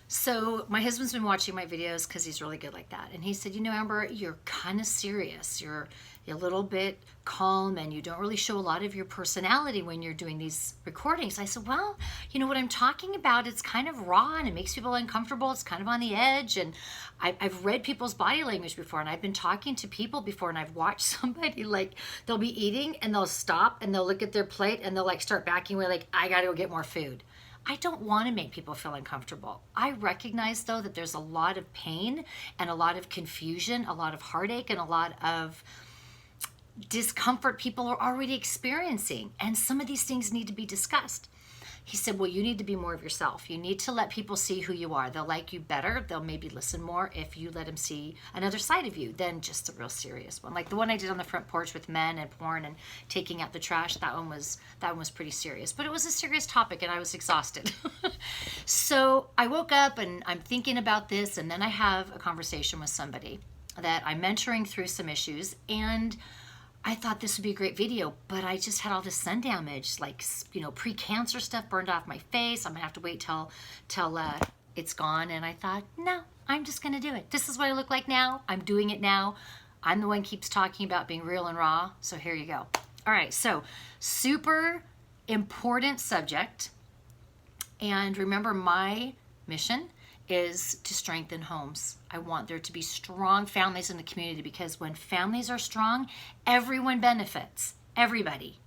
So my husband's been watching my videos because he's really good like that. And he said, you know, Amber, you're kind of serious. You're a little bit calm and you don't really show a lot of your personality when you're doing these recordings. I said, well, you know what I'm talking about? It's kind of raw and it makes people uncomfortable. It's kind of on the edge. And I've read people's body language before, and I've been talking to people before, and I've watched somebody, like, they'll be eating and they'll stop and they'll look at their plate and they'll like start backing away, like, I got to go get more food. I don't want to make people feel uncomfortable. I recognize, though, that there's a lot of pain and a lot of confusion, a lot of heartache, and a lot of discomfort people are already experiencing. And some of these things need to be discussed. He said, well, you need to be more of yourself. You need to let people see who you are. They'll like you better. They'll maybe listen more if you let them see another side of you than just a real serious one. Like the one I did on the front porch with men and porn and taking out the trash, that one was pretty serious. But it was a serious topic and I was exhausted. So I woke up and I'm thinking about this, and then I have a conversation with somebody that I'm mentoring through some issues, and I thought this would be a great video, but I just had all this sun damage, like, you know, pre-cancer stuff burned off my face. I'm gonna have to wait till it's gone. And I thought, no, I'm just gonna do it. This is what I look like now. I'm doing it now. I'm the one who keeps talking about being real and raw. So here you go. All right, so super important subject. And remember, my mission is to strengthen homes. I want there to be strong families in the community, because when families are strong, everyone benefits. Everybody.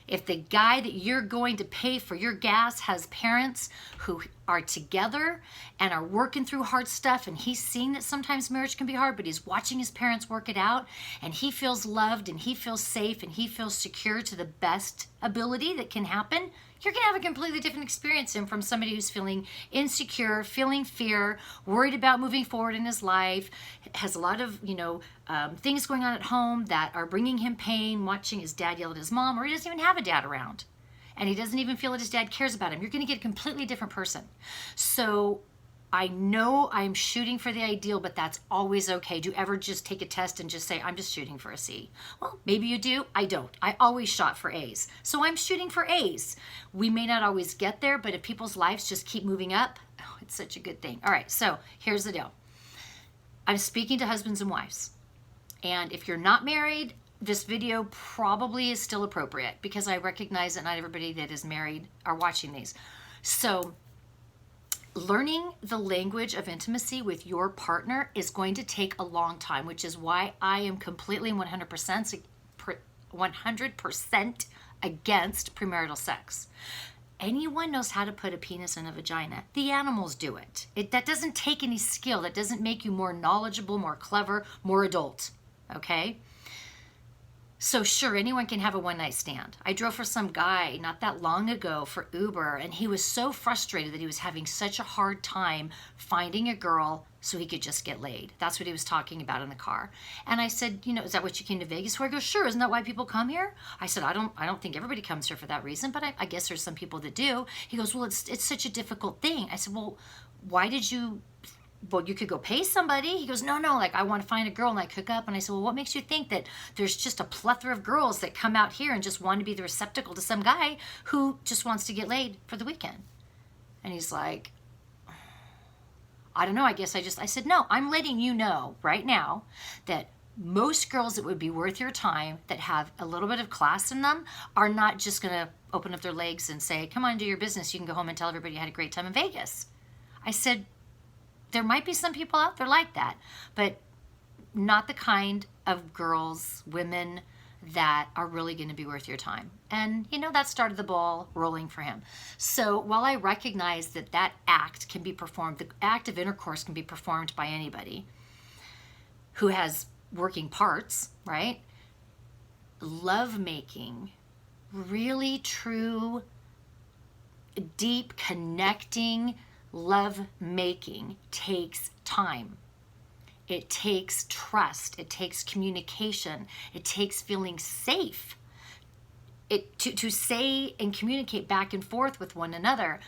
If the guy that you're going to pay for your gas has parents who are together and are working through hard stuff, and he's seeing that sometimes marriage can be hard, but he's watching his parents work it out, and he feels loved and he feels safe and he feels secure to the best ability that can happen, you're going to have a completely different experience than from somebody who's feeling insecure, feeling fear, worried about moving forward in his life, has a lot of, things going on at home that are bringing him pain, watching his dad yell at his mom, or he doesn't even have a dad around. And he doesn't even feel that his dad cares about him. You're going to get a completely different person. So I know I'm shooting for the ideal, but that's always okay. Do you ever just take a test and just say, I'm just shooting for a C? Well, maybe you do. I don't. I always shot for A's. So I'm shooting for A's. We may not always get there, but if people's lives just keep moving up, oh, it's such a good thing. All right, so here's the deal. I'm speaking to husbands and wives. And if you're not married, this video probably is still appropriate, because I recognize that not everybody that is married are watching these. So learning the language of intimacy with your partner is going to take a long time, which is why I am completely 100% against premarital sex. Anyone knows how to put a penis in a vagina. The animals do it. That doesn't take any skill. That doesn't make you more knowledgeable, more clever, more adult. Okay? So sure, anyone can have a one-night stand. I drove for some guy not that long ago for Uber, and he was so frustrated that he was having such a hard time finding a girl so he could just get laid. That's what he was talking about in the car. And I said, is that what you came to Vegas for? He goes, sure, isn't that why people come here? I said, I don't think everybody comes here for that reason, but I guess there's some people that do. He goes, well, it's such a difficult thing. I said, well, you could go pay somebody. He goes, no, like, I want to find a girl and like hook up. And I said, well, what makes you think that there's just a plethora of girls that come out here and just want to be the receptacle to some guy who just wants to get laid for the weekend? And he's like, I don't know. I said, no, I'm letting you know right now that most girls that would be worth your time, that have a little bit of class in them, are not just going to open up their legs and say, come on, do your business. You can go home and tell everybody you had a great time in Vegas. I said, there might be some people out there like that, but not the kind of girls, women that are really going to be worth your time. And, that started the ball rolling for him. So while I recognize that act can be performed, the act of intercourse can be performed by anybody who has working parts, right? Lovemaking, really true, deep, connecting love making takes time. It takes trust. It takes communication. It takes feeling safe. To say and communicate back and forth with one another.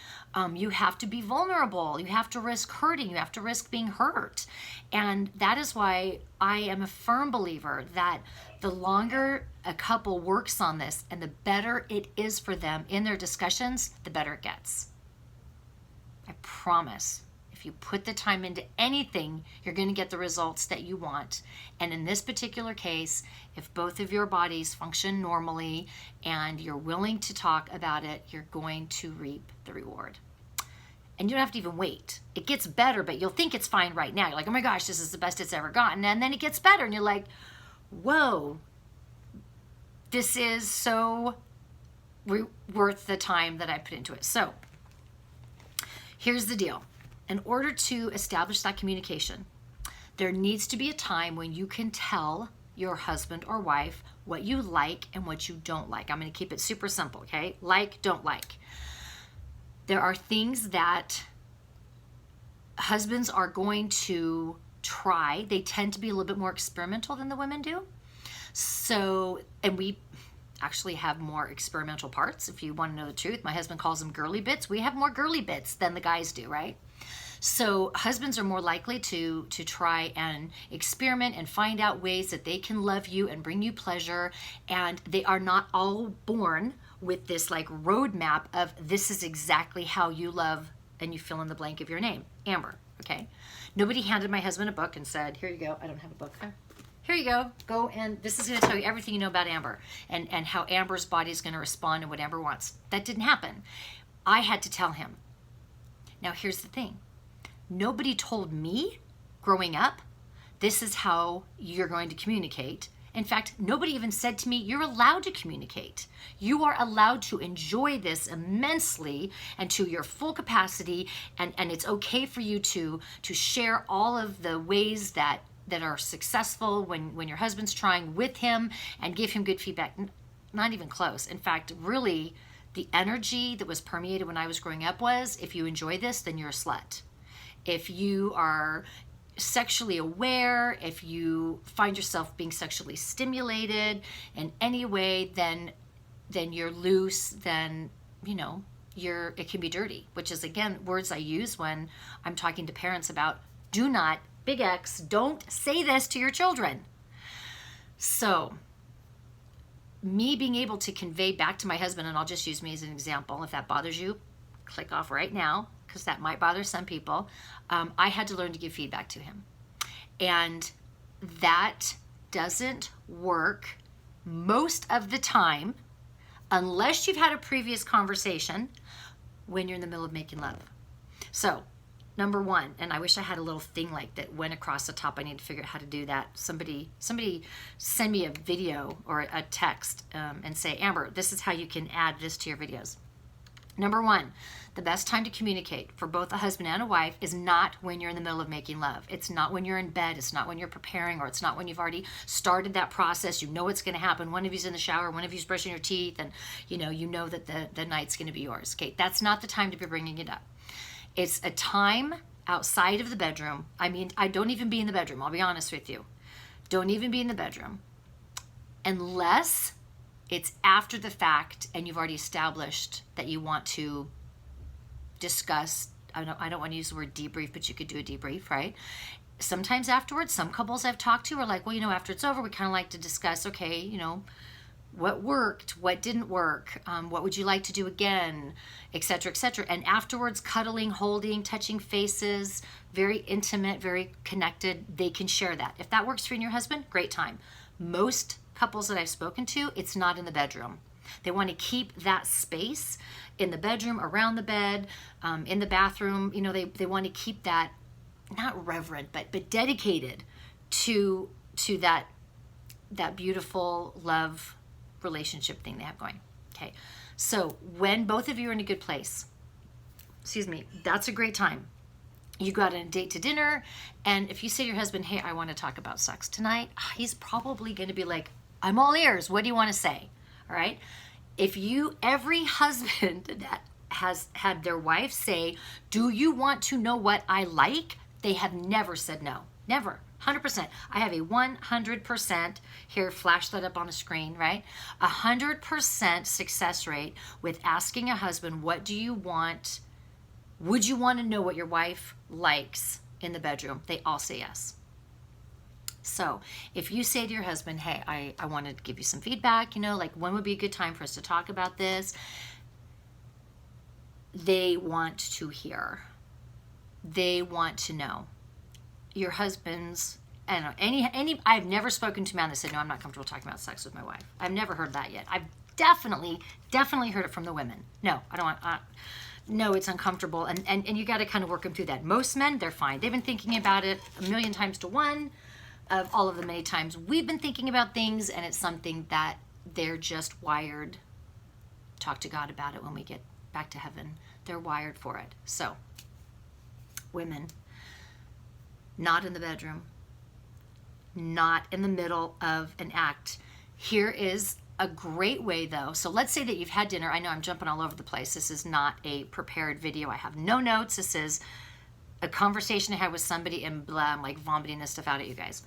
You have to be vulnerable. You have to risk hurting. You have to risk being hurt. And that is why I am a firm believer that the longer a couple works on this and the better it is for them in their discussions, the better it gets. I promise. If you put the time into anything, you're going to get the results that you want. And in this particular case, if both of your bodies function normally and you're willing to talk about it, you're going to reap the reward. And you don't have to even wait. It gets better, but you'll think it's fine right now. You're like, oh my gosh, this is the best it's ever gotten. And then it gets better and you're like, whoa, this is so worth the time that I put into it. So here's the deal. In order to establish that communication, there needs to be a time when you can tell your husband or wife what you like and what you don't like. I'm going to keep it super simple, okay? Like, don't like. There are things that husbands are going to try. They tend to be a little bit more experimental than the women do. So, and we actually have more experimental parts, if you want to know the truth. My husband calls them girly bits. We have more girly bits than the guys do, right? So husbands are more likely to try and experiment and find out ways that they can love you and bring you pleasure. And they are not all born with this like roadmap of this is exactly how you love, and you fill in the blank of your name, Amber, okay? Nobody handed my husband a book and said, here you go. I don't have a book. Here you go, and this is going to tell you everything you know about Amber and how Amber's body is going to respond and what Amber wants. That didn't happen. I had to tell him. Now, here's the thing. Nobody told me growing up, this is how you're going to communicate. In fact, nobody even said to me, you're allowed to communicate. You are allowed to enjoy this immensely and to your full capacity, and it's okay for you to share all of the ways that are successful when your husband's trying with him and give him good feedback. Not even close. In fact, really, the energy that was permeated when I was growing up was, if you enjoy this, then you're a slut. If you are sexually aware, if you find yourself being sexually stimulated in any way, then you're loose, then, you know, it can be dirty, which is, again, words I use when I'm talking to parents about do not, big X, don't say this to your children. So me being able to convey back to my husband, and I'll just use me as an example, if that bothers you, click off right now, because that might bother some people. I had to learn to give feedback to him. And that doesn't work most of the time, unless you've had a previous conversation when you're in the middle of making love. So, number one, and I wish I had a little thing like that went across the top. I need to figure out how to do that. Somebody send me a video or a text and say, Amber, this is how you can add this to your videos. Number one, the best time to communicate for both a husband and a wife is not when you're in the middle of making love. It's not when you're in bed. It's not when you're preparing, or it's not when you've already started that process. You know what's going to happen. One of you's in the shower, one of you's brushing your teeth, and you know that the night's going to be yours. Okay, that's not the time to be bringing it up. It's a time outside of the bedroom. I mean, I don't even be in the bedroom. I'll be honest with you. Don't even be in the bedroom unless it's after the fact and you've already established that you want to discuss. I don't want to use the word debrief, but you could do a debrief, right? Sometimes afterwards, some couples I've talked to are like, well, after it's over, we kind of like to discuss, okay, what worked, what didn't work, what would you like to do again, etc., etc. And afterwards, cuddling, holding, touching faces, very intimate, very connected, they can share that. If that works for you and your husband, great time. Most couples that I've spoken to, it's not in the bedroom. They want to keep that space in the bedroom, around the bed, in the bathroom. They want to keep that, not reverent, but dedicated to that beautiful love relationship thing they have going. Okay, so when both of you are in a good place, that's a great time. You got on a date to dinner, and if you say to your husband, hey, I want to talk about sex tonight, he's probably going to be like, I'm all ears. What do you want to say? All right. Every husband that has had their wife say, do you want to know what I like? They have never said no. Never. 100%. I have a 100%, here, flash that up on the screen, right? 100% success rate with asking a husband, what do you want? Would you want to know what your wife likes in the bedroom? They all say yes. So if you say to your husband, hey, I wanted to give you some feedback, like when would be a good time for us to talk about this? They want to hear. they want to know. Your husband's, I don't know, I've never spoken to a man that said, no, I'm not comfortable talking about sex with my wife. I've never heard that yet. I've definitely heard it from the women. No, I don't want, no, it's uncomfortable. And you got to kind of work them through that. Most men, they're fine. They've been thinking about it a million times to one. Of all of the many times we've been thinking about things, and it's something that they're just wired. Talk to God about it when we get back to heaven. They're wired for it. So, women, not in the bedroom, not in the middle of an act. Here is a great way though. So let's say that you've had dinner. I know I'm jumping all over the place. This is not a prepared video. I have no notes. This is a conversation I had with somebody, and blah, I'm like vomiting this stuff out at you guys.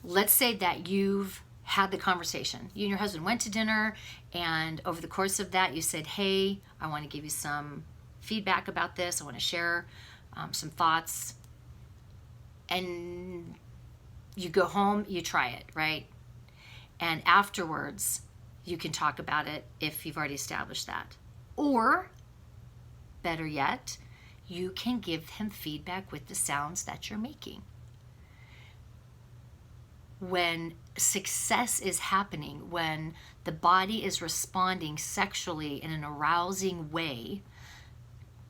Let's say that you've had the conversation. You and your husband went to dinner, and over the course of that, you said, hey, I want to give you some feedback about this. I want to share some thoughts. And you go home, you try it, right? And afterwards, you can talk about it if you've already established that. Or, better yet, you can give him feedback with the sounds that you're making. When success is happening, when the body is responding sexually in an arousing way,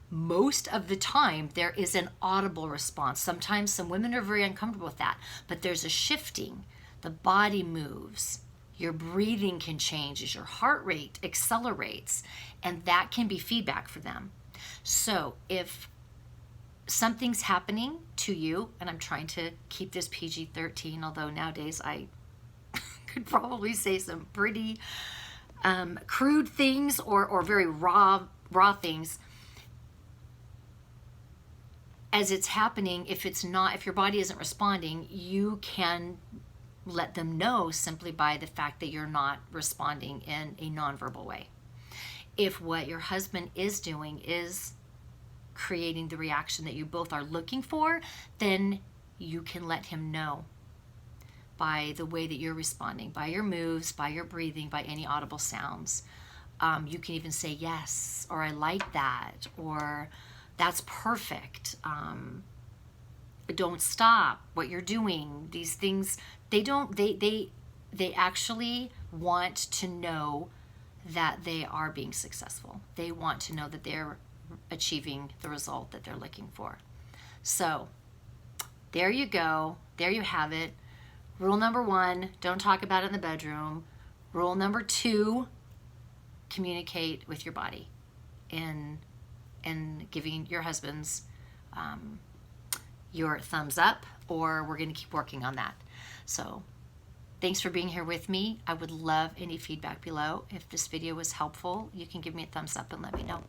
most of the time there is an audible response. Sometimes some women are very uncomfortable with that, but there's a shifting. The body moves. Your breathing can change as your heart rate accelerates, and that can be feedback for them. So if something's happening to you, and I'm trying to keep this PG-13, although nowadays I could probably say some pretty crude things or very raw things. As it's happening, if your body isn't responding, you can let them know simply by the fact that you're not responding in a nonverbal way. If what your husband is doing is creating the reaction that you both are looking for, then you can let him know by the way that you're responding, by your moves, by your breathing, by any audible sounds. You can even say yes, or I like that, or that's perfect. Don't stop what you're doing. These things, they actually want to know that they are being successful. They want to know that they're achieving the result that they're looking for. So there you go. There you have it. Rule number 1, don't talk about it in the bedroom. Rule number 2, communicate with your body in giving your husband's your thumbs up, or we're going to keep working on that. So thanks for being here with me. I would love any feedback below. If this video was helpful, you can give me a thumbs up and let me know.